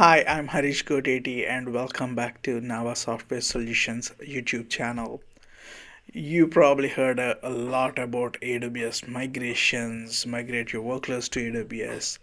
Hi, I'm Harish Godeti and welcome back to NAVA Software Solutions YouTube channel. You probably heard a lot about AWS migrations, migrate your workloads to AWS.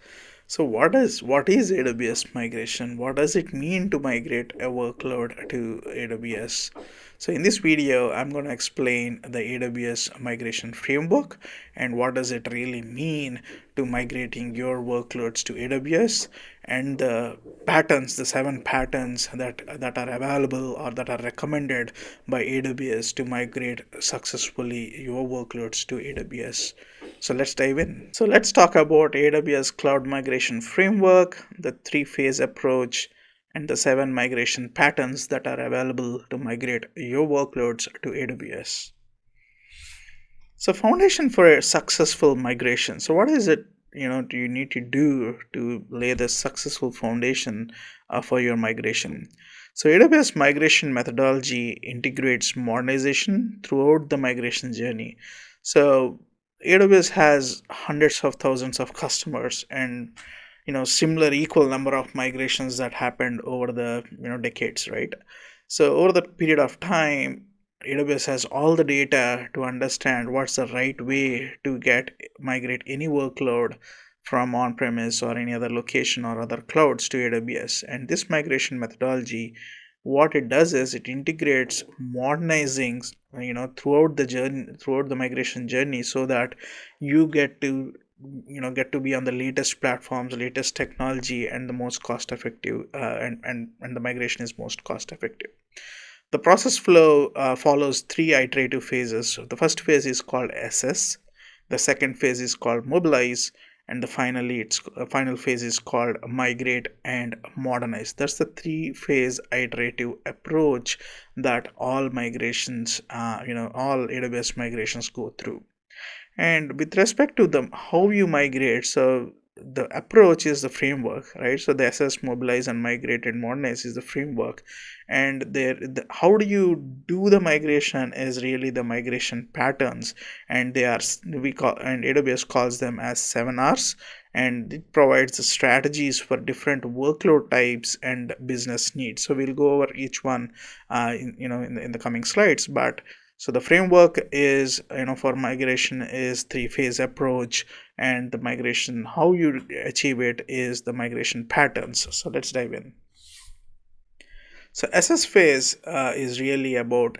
So what is AWS migration? What does it mean to migrate a workload to AWS? So in this video, I'm going to explain the AWS migration framework and what does it really mean to migrating your workloads to AWS and the patterns, the 7 patterns that are available or that are recommended by AWS to migrate successfully your workloads to AWS. So let's dive in. So let's talk about AWS Cloud Migration Framework, the three-phase approach, and the 7 migration patterns that are available to migrate your workloads to AWS. So foundation for a successful migration. So what is it, do you need to do to lay the successful foundation for your migration? So AWS migration methodology integrates modernization throughout the migration journey. So AWS has hundreds of thousands of customers and similar equal number of migrations that happened over the decades, right? So over the period of time, AWS has all the data to understand what's the right way to get migrate any workload from on-premise or any other location or other clouds to AWS. And this migration methodology, what it does is it integrates modernizing, throughout the journey, throughout the migration journey, so that you get to be on the latest platforms, latest technology, and the most cost effective, and the migration is most cost effective. The process flow follows 3 iterative phases. So the first phase is called assess, the second phase is called mobilize, and the final phase is called migrate and modernize. That's the three-phase iterative approach that all migrations, all AWS migrations go through. And with respect to the how you migrate, so the approach is the framework, right? So the assess, mobilize, and migrate and modernize is the framework, and how do you do the migration is really the migration patterns, and they are we call and AWS calls them as 7 R's, and it provides the strategies for different workload types and business needs. So we'll go over each one, in the coming slides, but so the framework is, for migration is three-phase approach, and the migration, how you achieve it is the migration patterns. So let's dive in. So SS phase is really about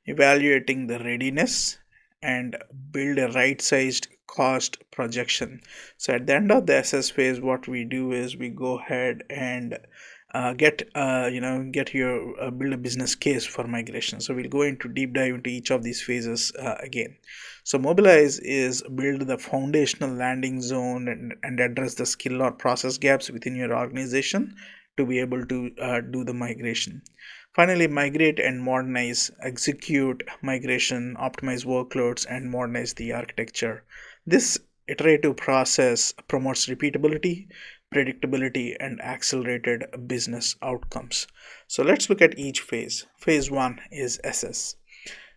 evaluating the readiness and build a right-sized cost projection. So at the end of the SS phase, what we do is we go ahead and get your build a business case for migration. So we'll go into deep dive into each of these phases again. So mobilize is build the foundational landing zone and address the skill or process gaps within your organization to be able to do the migration. Finally, migrate and modernize, execute migration, optimize workloads, and modernize the architecture. This iterative process promotes repeatability, predictability, and accelerated business outcomes. So let's look at each phase. Phase 1 is assess.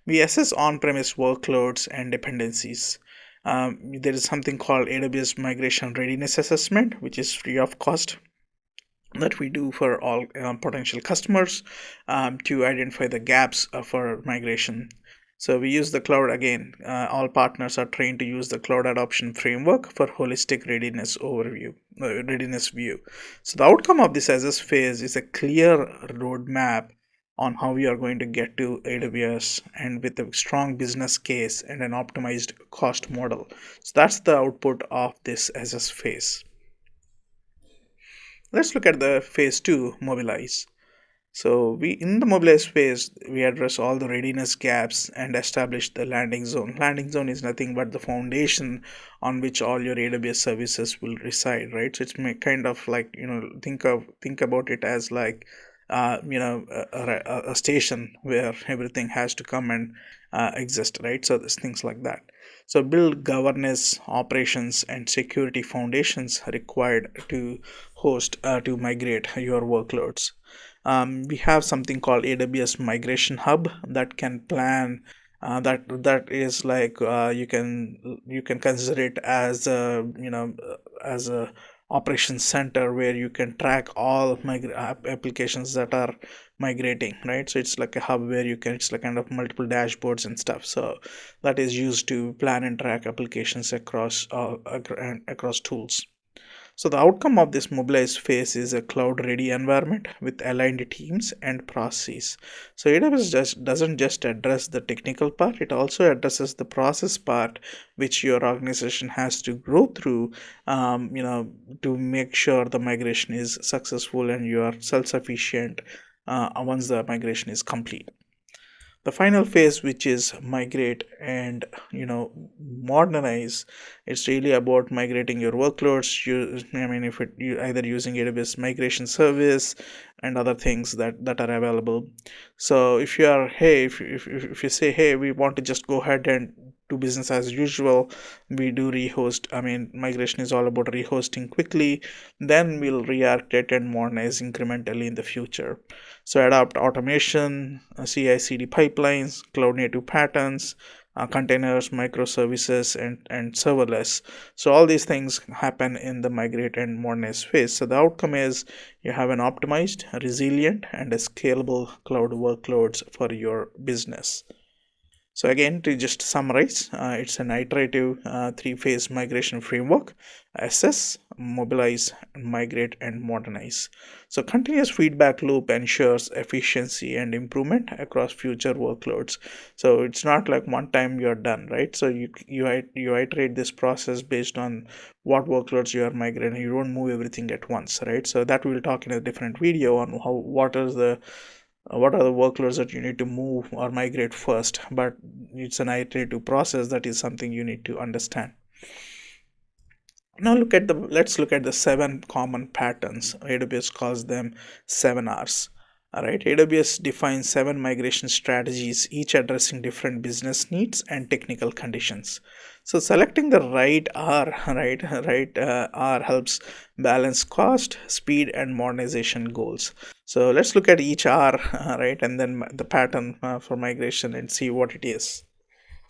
We assess on-premise workloads and dependencies. There is something called AWS Migration Readiness Assessment, which is free of cost, that we do for all potential customers to identify the gaps for migration. So we use the cloud again. All partners are trained to use the cloud adoption framework for holistic readiness view. So the outcome of this SS phase is a clear roadmap on how we are going to get to AWS, and with a strong business case and an optimized cost model. So that's the output of this SS phase. Let's look at the phase 2, mobilize. So we in the mobilize phase, we address all the readiness gaps and establish the landing zone. Landing zone is nothing but the foundation on which all your AWS services will reside, right? So it's kind of like, think about it as like a station where everything has to come and exist, right? So there's things like that. So build governance, operations, and security foundations required to to migrate your workloads. We have something called AWS Migration Hub that can plan. That is like, you can consider it as a operations center where you can track all applications that are migrating, right? So it's like a hub where you can, it's like kind of multiple dashboards and stuff. So that is used to plan and track applications across across tools. So the outcome of this Mobilize phase is a cloud-ready environment with aligned teams and processes. So AWS just doesn't just address the technical part; it also addresses the process part, which your organization has to go through, to make sure the migration is successful and you are self-sufficient once the migration is complete. The final phase, which is migrate and modernize, it's really about migrating your workloads. If you either using AWS migration service and other things that are available. So if you are, hey, if you say, hey, we want to just go ahead and do business as usual, we do rehost. Migration is all about rehosting quickly, then we'll react it and modernize incrementally in the future. So adopt automation, CI/CD pipelines, cloud native patterns, containers, microservices, and serverless. So all these things happen in the migrate and modernize phase. So the outcome is you have an optimized, resilient, and a scalable cloud workloads for your business. So again, to just summarize, it's an iterative three-phase migration framework: assess, mobilize, migrate, and modernize. So continuous feedback loop ensures efficiency and improvement across future workloads. So it's not like one time you're done, right? So you iterate this process based on what workloads you are migrating. You don't move everything at once, right? So that we'll talk in a different video on what are the workloads that you need to move or migrate first, but it's an iterative process. That is something you need to understand. Now let's look at the 7 common patterns. AWS calls them 7 R's. All right, AWS defines 7 migration strategies, each addressing different business needs and technical conditions. So selecting the right R, R helps balance cost, speed, and modernization goals. So let's look at each R, right, and then the pattern for migration and see what it is.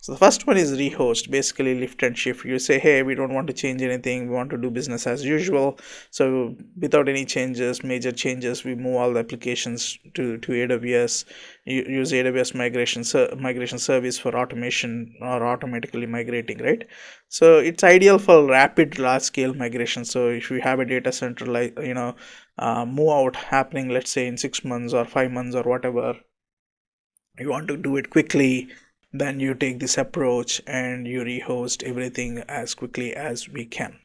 So the first one is rehost, basically lift and shift. You say, hey, we don't want to change anything. We want to do business as usual. So without any changes, major changes, we move all the applications to AWS. You use AWS migration service for automation or automatically migrating, right? So it's ideal for rapid large scale migration. So if you have a data center like, move out happening, let's say in 6 months or 5 months or whatever, you want to do it quickly, then you take this approach and you rehost everything as quickly as we can.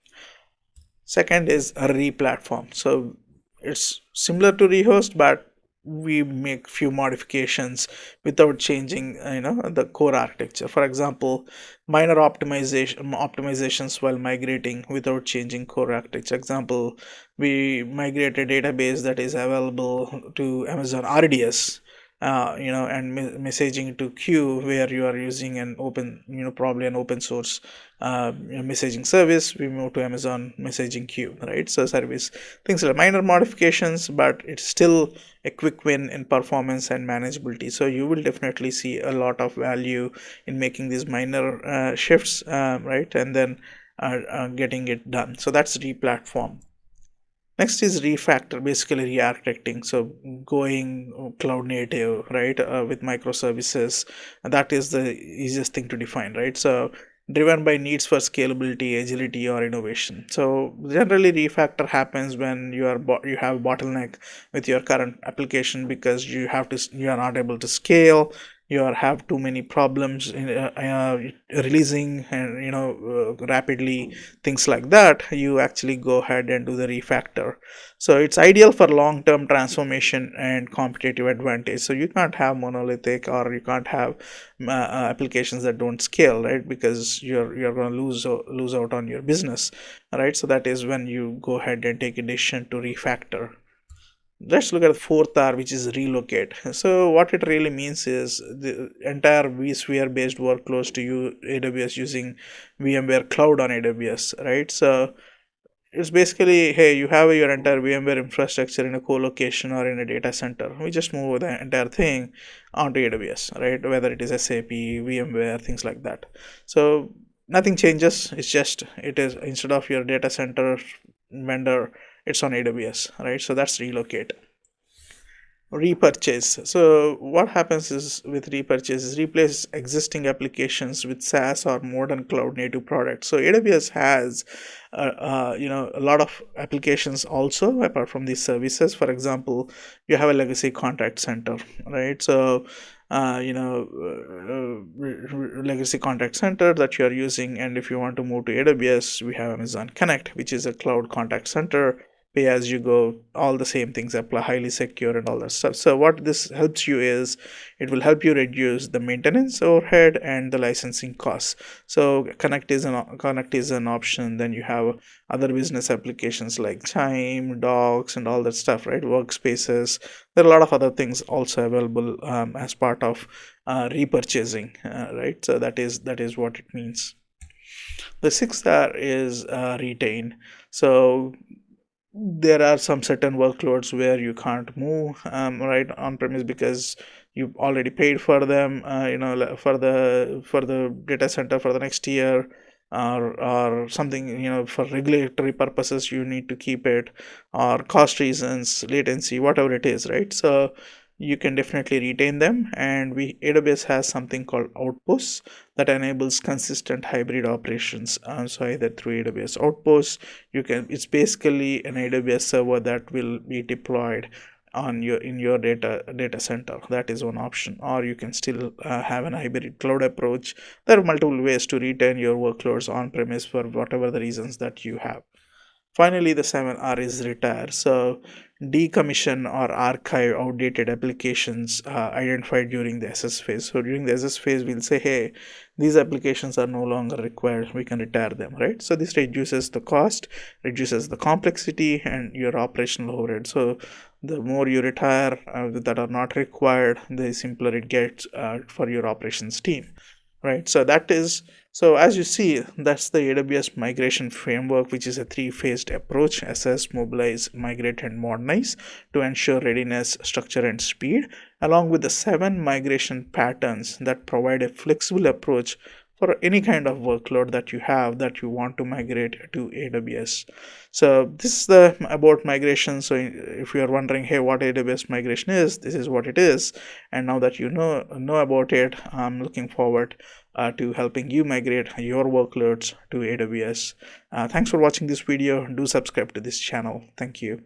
Second is a re-platform. So it's similar to rehost, but we make few modifications without changing the core architecture. For example, minor optimizations while migrating without changing core architecture. Example, we migrate a database that is available to Amazon RDS, and messaging to queue, where you are using an open, probably an open source messaging service. We move to Amazon messaging queue, right? So service things like minor modifications, but it's still a quick win in performance and manageability. So you will definitely see a lot of value in making these minor shifts, right, and then getting it done. So that's re-platform. Next is refactor, basically re-architecting. So going cloud native, right, with microservices. That is the easiest thing to define, right? So driven by needs for scalability, agility, or innovation. So generally, refactor happens when you have bottleneck with your current application because you are not able to scale. You have too many problems in releasing and rapidly, things like that. You actually go ahead and do the refactor. So it's ideal for long-term transformation and competitive advantage. So you can't have monolithic, or you can't have applications that don't scale, right? Because you're going to lose out on your business, right? So that is when you go ahead and take a decision to refactor. Let's look at the fourth R, which is relocate. So what it really means is the entire vSphere based workloads to AWS using VMware Cloud on AWS, right? So it's basically, hey, you have your entire VMware infrastructure in a co-location or in a data center. We just move the entire thing onto AWS, right? Whether it is SAP, VMware, things like that. So nothing changes. It is, instead of your data center vendor, it's on AWS, right? So that's Relocate. Repurchase. So what happens is with repurchase is replace existing applications with SaaS or modern cloud native products. So AWS has a lot of applications also apart from these services. For example, you have a legacy contact center, right? So legacy contact center that you are using, and if you want to move to AWS, we have Amazon Connect, which is a cloud contact center, pay as you go, all the same things apply, highly secure and all that stuff. So what this helps you is it will help you reduce the maintenance overhead and the licensing costs. So connect is an option. Then you have other business applications like Chime, Docs, and all that stuff, right? Workspaces. There are a lot of other things also available as part of repurchasing, right? So that is what it means. The sixth R is retain. So there are some certain workloads where you can't move right on premise because you already paid for them, for the data center for the next year, or something, for regulatory purposes you need to keep it, or cost reasons, latency, whatever it is, right? So you can definitely retain them, and we AWS has something called Outposts that enables consistent hybrid operations. So either through AWS Outposts, it's basically an AWS server that will be deployed on your data center. That is one option. Or you can still have an hybrid cloud approach. There are multiple ways to retain your workloads on premise for whatever the reasons that you have. Finally, the 7R is retire. So decommission or archive outdated applications identified during the SS phase. So during the SS phase, we'll say, hey, these applications are no longer required. We can retire them, right? So this reduces the cost, reduces the complexity, and your operational overhead. So the more you retire that are not required, the simpler it gets for your operations team, right? So as you see, that's the AWS migration framework, which is a three-phased approach: assess, mobilize, migrate, and modernize, to ensure readiness, structure, and speed, along with the 7 migration patterns that provide a flexible approach for any kind of workload that you have that you want to migrate to AWS. So this is the about migration. So if you are wondering, hey, what AWS migration is, this is what it is. And now that you know about it, I'm looking forward to helping you migrate your workloads to AWS. Thanks for watching this video. Do subscribe to this channel. Thank you.